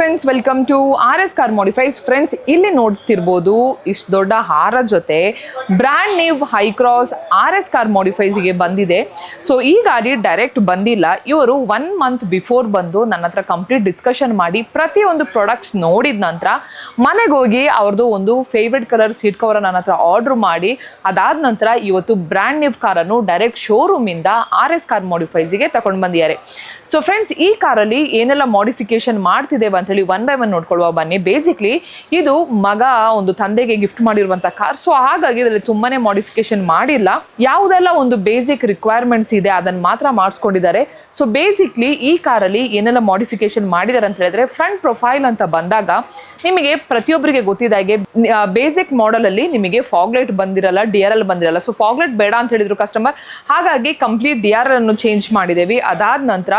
Friends, welcome to RS car modifies. Friends, ಇಲ್ಲಿ ನೋಡ್ತಿರ್ಬೋದು ಇಷ್ಟು ದೊಡ್ಡ ಹಾರ ಜೊತೆ brand new Hycross RS car ಮಾಡಿಫೈಸ್ಗೆ ಬಂದಿದೆ. ಸೊ ಈ ಗಾಡಿ ಡೈರೆಕ್ಟ್ ಬಂದಿಲ್ಲ, ಇವರು 1 ಮಂತ್ ಬಿಫೋರ್ ಬಂದು ನನ್ನ ಹತ್ರ ಕಂಪ್ಲೀಟ್ ಡಿಸ್ಕಷನ್ ಮಾಡಿ ಪ್ರತಿಯೊಂದು ಪ್ರಾಡಕ್ಟ್ಸ್ ನೋಡಿದ ನಂತರ ಮನೆಗೆ ಹೋಗಿ ಅವ್ರದ್ದು ಒಂದು ಫೇವ್ರೆಟ್ ಕಲರ್ ಸೀಟ್ ಕವರ್ ನನ್ನ ಹತ್ರ ಆರ್ಡರ್ ಮಾಡಿ ಅದಾದ ನಂತರ ಇವತ್ತು ಬ್ರ್ಯಾಂಡ್ ನ್ಯೂ ಕಾರನ್ನು ಡೈರೆಕ್ಟ್ ಶೋರೂಮಿಂದ RS ಕಾರ್ ಮಾಡಿಫೈಸ್ಗೆ ತಗೊಂಡು ಬಂದಿದ್ದಾರೆ. ಸೊ ಫ್ರೆಂಡ್ಸ್, ಈ ಕಾರಲ್ಲಿ ಏನೆಲ್ಲ ಮಾಡಿಫಿಕೇಶನ್ ಮಾಡ್ತಿದ್ದೇವೆ ಅಂತ ಹೇಳಿ ಒನ್ ಬೈ ಒನ್ ನೋಡ್ಕೊಳ್ಳುವ ಬನ್ನಿ. ಬೇಸಿಕ್ಲಿ ಇದು ಮಗ ಒಂದು ತಂದೆಗೆ ಗಿಫ್ಟ್ ಮಾಡಿರುವಂತ ಕಾರ್. ಸೊ ಹಾಗಾಗಿ ಇದರಲ್ಲಿ ತುಂಬಾನೇ ಮಾಡಿಫಿಕೇಶನ್ ಮಾಡಿಲ್ಲ, ಯಾವುದೆಲ್ಲ ಒಂದು ಬೇಸಿಕ್ ರಿಕ್ವೈರ್ಮೆಂಟ್ಸ್ ಇದೆ ಅದನ್ನ ಮಾತ್ರ ಮಾಡಿಸ್ಕೊಂಡಿದ್ದಾರೆ. ಸೊ ಬೇಸಿಕ್ಲಿ ಈ ಕಾರಲ್ಲಿ ಏನೆಲ್ಲ ಮಾಡಿಫಿಕೇಶನ್ ಮಾಡಿದ್ದಾರೆ ಅಂತ ಹೇಳಿದ್ರೆ, ಫ್ರಂಟ್ ಪ್ರೊಫೈಲ್ ಅಂತ ಬಂದಾಗ ನಿಮಗೆ ಪ್ರತಿಯೊಬ್ಬರಿಗೆ ಗೊತ್ತಿದ್ದಾಗೆ ಬೇಸಿಕ್ ಮಾಡೆಲ್ ಅಲ್ಲಿ ನಿಮಗೆ ಫಾಗ್ ಲೈಟ್ ಬಂದಿರಲ್ಲ, DRL ಬಂದಿರಲ್ಲ. ಸೊ ಫಾಗ್ ಲೈಟ್ ಬೇಡ ಅಂತ ಹೇಳಿದ್ರು ಕಸ್ಟಮರ್, ಹಾಗಾಗಿ ಕಂಪ್ಲೀಟ್ DRL ಅನ್ನು ಚೇಂಜ್ ಮಾಡಿದ್ದೇವೆ. ಅದಾದ ನಂತರ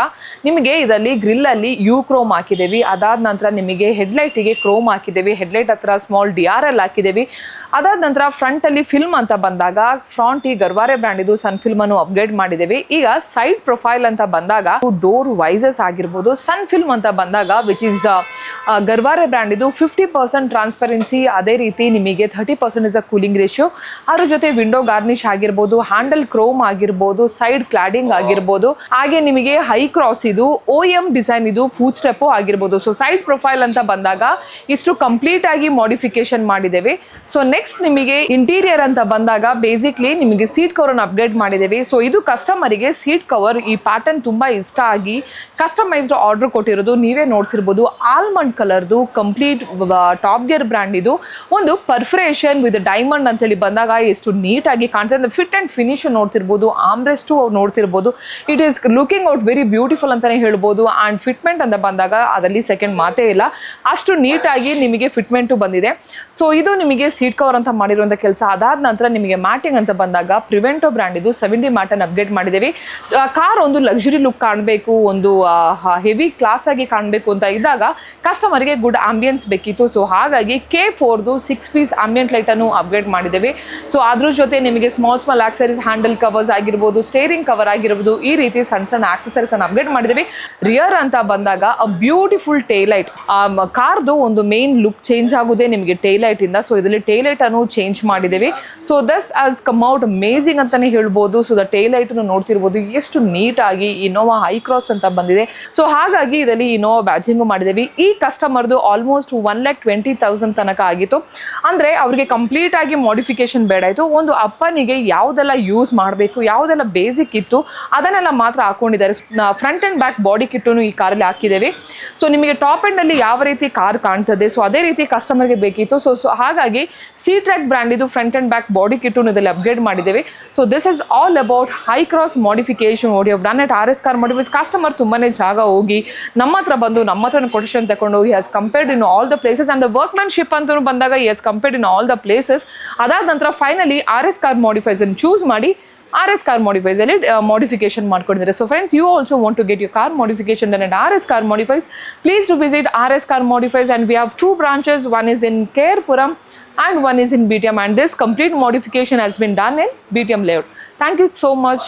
ನಿಮಗೆ ಇದರಲ್ಲಿ ಗ್ರಿಲ್ ಅಲ್ಲಿ ಯು ಕ್ರೋಮ್ ಹಾಕಿದ್ದೇವೆ. ಅದಾದ ನಂತರ ನಿಮಗೆ ಹೆಡ್ಲೈಟಿಗೆ ಕ್ರೋಮ್ ಹಾಕಿದ್ದೇವೆ, ಹೆಡ್ಲೈಟ್ ಹತ್ರ ಸ್ಮಾಲ್ DRL ಹಾಕಿದ್ದೇವೆ. ಅದಾದ ನಂತರ ಫ್ರಂಟ್ ಅಲ್ಲಿ ಫಿಲ್ಮ್ ಅಂತ ಬಂದಾಗ ಫ್ರಂಟ್ ಈ ಗರ್ವಾರೆ ಬ್ರ್ಯಾಂಡ್ ಇದು ಸನ್ ಫಿಲ್ಮ್ ಅನ್ನು ಅಪ್ಗ್ರೇಡ್ ಮಾಡಿದ್ದೇವೆ. ಈಗ ಸೈಡ್ ಪ್ರೊಫೈಲ್ ಅಂತ ಬಂದಾಗ ಡೋರ್ ವೈಸಸ್ ಆಗಿರ್ಬೋದು, ಸನ್ ಫಿಲ್ಮ್ ಅಂತ ಬಂದಾಗ ವಿಚ್ ಇಸ್ ಗರ್ವಾರೆ ಬ್ರ್ಯಾಂಡ್ ಇದು 50% ಟ್ರಾನ್ಸ್ಪರೆನ್ಸಿ, ಅದೇ ರೀತಿ ನಿಮಗೆ 30% ಇಸ್ ಅ ಕೂಲಿಂಗ್ ರೇಷಿಯೋ. ಅದ್ರ ಜೊತೆ ವಿಂಡೋ ಗಾರ್ನಿಶ್ ಆಗಿರ್ಬೋದು, ಹ್ಯಾಂಡಲ್ ಕ್ರೋಮ್ ಆಗಿರ್ಬೋದು, ಸೈಡ್ ಕ್ಲಾಡಿಂಗ್ ಆಗಿರ್ಬೋದು, ಹಾಗೆ ನಿಮಗೆ ಹೈ ಕ್ರಾಸ್ ಇದು OEM ಡಿಸೈನ್ ಇದು ಫೂಟ್ ಸ್ಟೆಪ್ ಆಗಿರ್ಬೋದು. ಸೊ ಸೈಡ್ ಪ್ರೊಫೈಲ್ ಅಂತ ಬಂದಾಗ ಇಷ್ಟು ಕಂಪ್ಲೀಟ್ ಆಗಿ ಮಾಡಿಫಿಕೇಶನ್ ಮಾಡಿದ್ದೇವೆ. ಸೊ ನೆಕ್ಸ್ಟ್ ನಿಮಗೆ ಇಂಟೀರಿಯರ್ ಅಂತ ಬಂದಾಗ ಬೇಸಿಕ್ಲಿ ನಿಮಗೆ ಸೀಟ್ ಕವರ್ ಅನ್ನು ಅಪ್ಗ್ರೇಡ್ ಮಾಡಿದ್ದೇವೆ. ಸೊ ಇದು ಕಸ್ಟಮರಿಗೆ ಸೀಟ್ ಕವರ್ ಈ ಪ್ಯಾಟರ್ನ್ ತುಂಬಾ ಇಷ್ಟ ಆಗಿ ಕಸ್ಟಮೈಸ್ಡ್ ಆರ್ಡರ್ ಕೊಟ್ಟಿರೋದು ನೀವೇ ನೋಡ್ತಿರ್ಬೋದು. ಆಲ್ಮಂಡ್ ಕಲರ್ದು ಕಂಪ್ಲೀಟ್ ಟಾಪ್ ಗೇರ್ ಬ್ರ್ಯಾಂಡ್ ಇದು ಒಂದು ಪರ್ಫರೇಷನ್ ವಿತ್ ಡೈಮಂಡ್ ಅಂತ ಹೇಳಿ ಬಂದಾಗ ಎಷ್ಟು ನೀಟ್ ಆಗಿ ಕಾಣ್ತದೆ. ಫಿಟ್ ಅಂಡ್ ಫಿನಿಶ್ ನೋಡ್ತಿರ್ಬೋದು, ಆಮ್ರೆಸ್ಟ್ ನೋಡ್ತಿರ್ಬೋದು, it is looking out very beautiful ಅಂತಾನೆ ಹೇಳ್ಬೋದು. ಅಂಡ್ ಫಿಟ್ಮೆಂಟ್ ಅಂತ ಬಂದಾಗ ಅದರಲ್ಲಿ ಸೆಕೆಂಡ್ ಮಾತೇ ಇಲ್ಲ, ಅಷ್ಟು ನೀಟ್ ಆಗಿ ನಿಮಗೆ ಫಿಟ್ಮೆಂಟ್ ಬಂದಿದೆ. ಸೊ ಇದು ನಿಮಗೆ ಸೀಟ್ ಕವರ್ ಅಂತ ಮಾಡಿರುವಂತ ಕೆಲಸ. ಅದಾದ ನಂತರ ನಿಮಗೆ ಮ್ಯಾಟಿಂಗ್ ಅಂತ ಬಂದಾಗ ಪ್ರಿವೆಂಟೋ ಬ್ರ್ಯಾಂಡ್ ಇದು 70 ಮ್ಯಾಟ್ ಅನ್ನು ಅಪ್ಡೇಟ್ ಮಾಡಿದ್ದೇವೆ. ಕಾರ್ ಒಂದು ಲಕ್ಸುರಿ ಲುಕ್ ಕಾಣಬೇಕು, ಒಂದು ಹೆವಿ ಕ್ಲಾಸ್ ಆಗಿ ಕಾಣಬೇಕು ಅಂತ ಇದ್ದಾಗ ಕಸ್ಟಮರ್ಗೆ ಗುಡ್ ಆಂಬಿಯನ್ಸ್ ಬೇಕಿತ್ತು. ಸೊ ಹಾಗಾಗಿ K4 6 ಪೀಸ್ ಆಂಬಿಯಂಟ್ ಲೈಟ್ ಅನ್ನು ಅಪ್ಗ್ರೇಡ್ ಮಾಡಿದ್ದೇವೆ. ಸೊ ಅದ್ರ ಜೊತೆ ನಿಮಗೆ ಸ್ಮಾಲ್ ಆಕ್ಸರೀಸ್, ಹ್ಯಾಂಡಲ್ ಕವರ್ಸ್ ಆಗಿರ್ಬೋದು, ಸ್ಟೇರಿಂಗ್ ಕವರ್ ಆಗಿರ್ಬೋದು, ಈ ರೀತಿ ಸಣ್ಣ ಆಕ್ಸೆಸರೀಸ್ ಅನ್ನು ಅಪ್ಗ್ರೇಡ್ ಮಾಡಿದ್ದೇವೆ. ರಿಯರ್ ಅಂತ ಬಂದಾಗ ಅ ಬ್ಯೂಟಿಫುಲ್ ಟೇಲೈಟ್, ಕಾರ್ದು ಒಂದು ಮೇನ್ ಲುಕ್ ಚೇಂಜ್ ಆಗುದೇ ನಿಮಗೆ ಟೇಲೈಟ್ ಇಂದ. ಸೊ ಇದರಲ್ಲಿ ಟೇಲೈಟ್ ಅನ್ನು ಚೇಂಜ್ ಮಾಡಿದ್ದೇವೆ. ಸೊ ದಸ್ ಆಸ್ ಕಮ್ ಔಟ್ ಅಮೇಸಿಂಗ್ ಅಂತಾನೆ ಹೇಳ್ಬೋದು. ಸೊ ದ ಟೇಲೈಟ್ ನೋಡ್ತಿರ್ಬೋದು ಎಷ್ಟು ನೀಟ್ ಆಗಿ ಇನೋವಾ ಹೈ ಕ್ರಾಸ್ ಅಂತ ಬಂದಿದೆ. ಸೊ ಹಾಗಾಗಿ ಇದರಲ್ಲಿ ಇನೋವಾ ಬ್ಯಾಚಿಂಗ್ ಮಾಡಿದ್ದೇವೆ. ಈ ಕಸ್ಟಮರ್ದು ಆಲ್ಮೋಸ್ಟ್ 1,20,000 ತನಕ ಆಗಿತ್ತು. ಅಂದ್ರೆ ಅವ್ರಿಗೆ ಕಂಪ್ಲೀಟ್ ಆಗಿ ಮಾಡಿಫಿಕೇಶನ್ ಬೇಡ ಇತ್ತು. ಒಂದು ಅಪ್ಪನಿಗೆ ಯಾವುದೆಲ್ಲ ಯೂಸ್ ಮಾಡಬೇಕು, ಯಾವುದೆಲ್ಲ ಬೇಸಿಕ್ ಇತ್ತು ಅದನ್ನೆಲ್ಲ ಮಾತ್ರ ಹಾಕೊಂಡಿದ್ದಾರೆ. ಫ್ರಂಟ್ ಅಂಡ್ ಬ್ಯಾಕ್ ಬಾಡಿ ಕಿಟ್ಟನ್ನು ಈ ಕಾರಲ್ಲಿ ಹಾಕಿದ್ದೇವೆ. ಸೊ ನಿಮಗೆ ಟಾಪ್ ಎಂಡ್ ಅಲ್ಲಿ ಯಾವ ರೀತಿ ಕಾರ್ ಕಾಣ್ತದೆ, ಸೊ ಅದೇ ರೀತಿ ಕಸ್ಟಮರ್ಗೆ ಬೇಕಿತ್ತು. ಸೊ ಹಾಗಾಗಿ C-Track ಬ್ರ್ಯಾಂಡ್ ಇದು ಫ್ರಂಟ್ ಅಂಡ್ ಬ್ಯಾಕ್ ಬಾಡಿ ಕಿಟ್ಟನ್ನು ಇದರಲ್ಲಿ ಅಪ್ಗ್ರೇಡ್ ಮಾಡಿದ್ದೇವೆ. So this is all about Hycross modification what you have done at RS car modifies. Customer ತುಂಬಾನೇ ಜಾಗ ಹೋಗಿ ನಮ್ಮ ಹತ್ರ ಬಂದು ನಮ್ಮ ಹತ್ರ ಕೊಟೇಶನ್ ತಗೊಂಡು he has compared in all the places and the workmanship ಅಂತ ಬಂದಾಗ he has compared in all the places. ಅದಾದ ನಂತರ ಫೈನಲಿ RS ಕಾರ್ ಮಾಡಿಫೈಸ್ ಅನ್ನು ಚೂಸ್ ಮಾಡಿ RS ಕಾರ್ ಮಾಡಿಫೈಸ್ ಅಲ್ಲಿ ಮಾಡಿಫಿಕೇಶನ್ ಮಾಡ್ಕೊಂಡಿದ್ದಾರೆ. So friends, you also want to get your car modification done at RS car modifies. Please to visit RS car modifies and we have 2 branches. One is in Kerpuram and one is in BTM, and this complete modification has been done in BTM layout. Thank you so much.